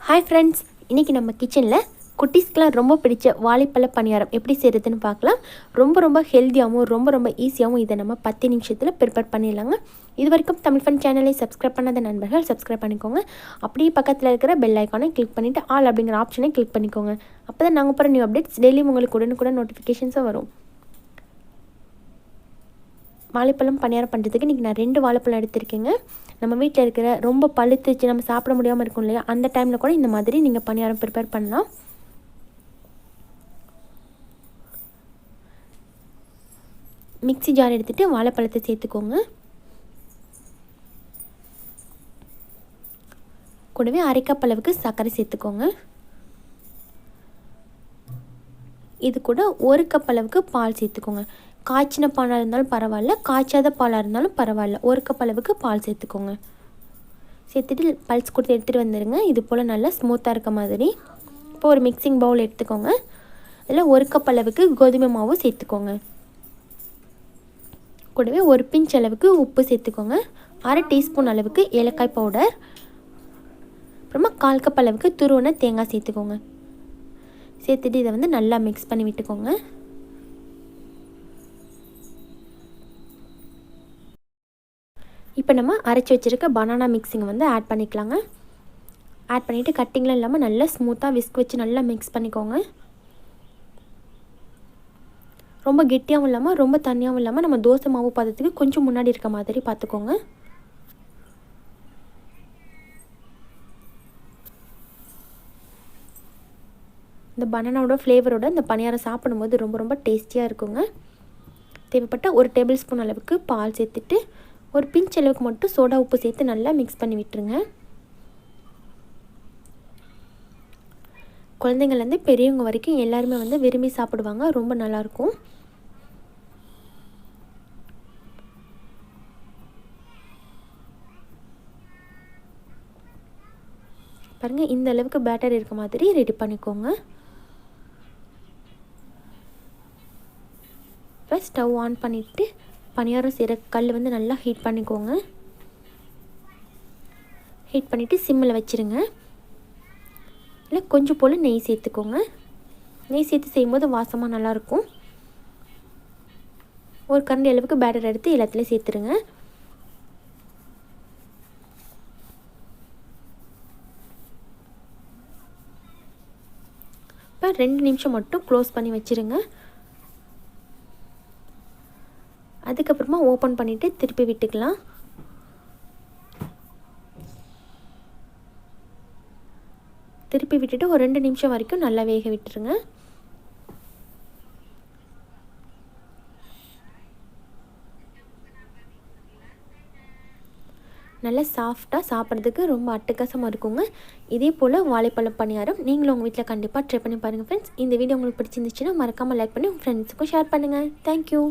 Hi friends, இன்றைக்கி நம்ம கிச்சனில் குட்டீஸ்க்கெலாம் ரொம்ப பிடிச்ச வாழைப்பழ பணியாரம் எப்படி செய்கிறதுன்னு பார்க்கலாம். ரொம்ப ஹெல்த்தியாகவும் ரொம்ப ஈஸியாகவும் இதை நம்ம 10 நிமிஷத்தில் ப்ரிப்பேர் பண்ணிடலாங்க. இது வரைக்கும் தமிழ் ஃபன் சேனலை சப்ஸ்கிரைப் பண்ணாத நண்பர்கள் சப்ஸ்கிரைப் பண்ணிக்கோங்க. அப்படியே பக்கத்தில் இருக்கிற பெல் ஐக்கானை கிளிக் பண்ணிவிட்டு ஆல் அப்படிங்கிற ஆப்ஷனை கிளிக் பண்ணிக்கோங்க. அப்போ தான் நாங்கள் போகிற நியூ அப்டேட்ஸ் டெய்லியும் உங்களுக்கு உடனுக்குடன் நோட்டிஃபிகேஷன்ஸாக வரும். வாழைப்பழம் பணியாரம் பண்ணுறதுக்கு இன்றைக்கி நான் 2 வாழைப்பழம் எடுத்திருக்கேங்க. நம்ம வீட்டில் இருக்கிற ரொம்ப பழுத்துச்சு நம்ம சாப்பிட முடியாமல் இருக்கும் இல்லையா, அந்த டைமில் கூட இந்த மாதிரி நீங்கள் பணியாரம் ப்ரிப்பேர் பண்ணலாம். மிக்ஸி ஜார் எடுத்துகிட்டு வாழைப்பழத்தை சேர்த்துக்கோங்க. கூடவே 1/2 கப் அளவுக்கு சர்க்கரை சேர்த்துக்கோங்க. இது கூட 1 கப் அளவுக்கு பால் சேர்த்துக்கோங்க. காய்ச்சின பாலாக இருந்தாலும் பரவாயில்ல, காய்ச்சாத பாலாக இருந்தாலும் பரவாயில்ல. 1 கப் அளவுக்கு பால் சேர்த்துக்கோங்க. சேர்த்துட்டு பல்ஸ் கொடுத்து எடுத்துகிட்டு வந்துடுங்க. இது போல் நல்லா ஸ்மூத்தாக இருக்க மாதிரி. இப்போ ஒரு மிக்சிங் பவுல் எடுத்துக்கோங்க. அதில் 1 கப் அளவுக்கு கோதுமை மாவு சேர்த்துக்கோங்க. கூடவே ஒரு பிஞ்ச் அளவுக்கு உப்பு சேர்த்துக்கோங்க. 1/2 டீஸ்பூன் அளவுக்கு ஏலக்காய் பவுடர், அப்புறமா 1/4 கப் அளவுக்கு துருவன தேங்காய் சேர்த்துக்கோங்க. சேர்த்துட்டு இதை நல்லா மிக்ஸ் பண்ணி விட்டுக்கோங்க. இப்போ நம்ம அரைச்சி வச்சுருக்க பனானா மிக்ஸிங்கை ஆட் பண்ணிக்கலாங்க. ஆட் பண்ணிவிட்டு கட்டிங்லாம் இல்லாமல் நல்லா ஸ்மூத்தாக விஸ்க் வச்சு நல்லா மிக்ஸ் பண்ணிக்கோங்க. ரொம்ப கெட்டியாகவும் இல்லாமல் ரொம்ப தண்ணியாகவும் இல்லாமல் நம்ம தோசை மாவு பதத்துக்கு கொஞ்சம் முன்னாடி இருக்க மாதிரி பார்த்துக்கோங்க. இந்த பனானாவோட ஃப்ளேவரோட இந்த பணியாரம் சாப்பிடும்போது ரொம்ப டேஸ்டியாக இருக்குங்க. தேவைப்பட்ட 1 டேபிள் ஸ்பூன் அளவுக்கு பால் சேர்த்துட்டு ஒரு பிஞ்ச் அளவுக்கு மட்டும் சோடா உப்பு சேர்த்து நல்லா மிக்ஸ் பண்ணி விட்டுருங்க. குழந்தைங்கள்லேருந்து பெரியவங்க வரைக்கும் எல்லாருமே விரும்பி சாப்பிடுவாங்க. ரொம்ப நல்லாயிருக்கும். பாருங்கள், இந்த அளவுக்கு பேட்டர் இருக்க மாதிரி ரெடி பண்ணிக்கோங்க. இப்போ ஸ்டவ் ஆன் பண்ணிவிட்டு பணியாரம் செய்கிற கல் நல்லா ஹீட் பண்ணிக்கோங்க. ஹீட் பண்ணிவிட்டு சிம்மில் வச்சுருங்க. இல்லை கொஞ்சம் போல் நெய் சேர்த்துக்கோங்க. நெய் சேர்த்து செய்யும்போது வாசமாக நல்லாயிருக்கும். ஒரு கரண்டி அளவுக்கு பேட்டர் எடுத்து எல்லாத்துலேயும் சேர்த்துருங்க. இப்போ 2 நிமிஷம் மட்டும் க்ளோஸ் பண்ணி வச்சுருங்க. அதுக்கப்புறமா ஓப்பன் பண்ணிவிட்டு திருப்பி விட்டுக்கலாம். திருப்பி விட்டுட்டு ஒரு 2 நிமிஷம் வரைக்கும் நல்லா வேக விட்டுருங்க. நல்லா சாஃப்டாக சாப்பிட்றதுக்கு ரொம்ப அட்டகாசமாக இருக்குங்க. இதே போல் வாழைப்பழம் பணியாரம் நீங்களும் உங்கள் வீட்டில் கண்டிப்பாக ட்ரை பண்ணி பாருங்கள் ஃப்ரெண்ட்ஸ். இந்த வீடியோ உங்களுக்கு பிடிச்சிருந்துச்சுன்னா மறக்காமல் லைக் பண்ணி உங்கள் ஃப்ரெண்ட்ஸுக்கும் ஷேர் பண்ணுங்கள். தேங்க்யூ.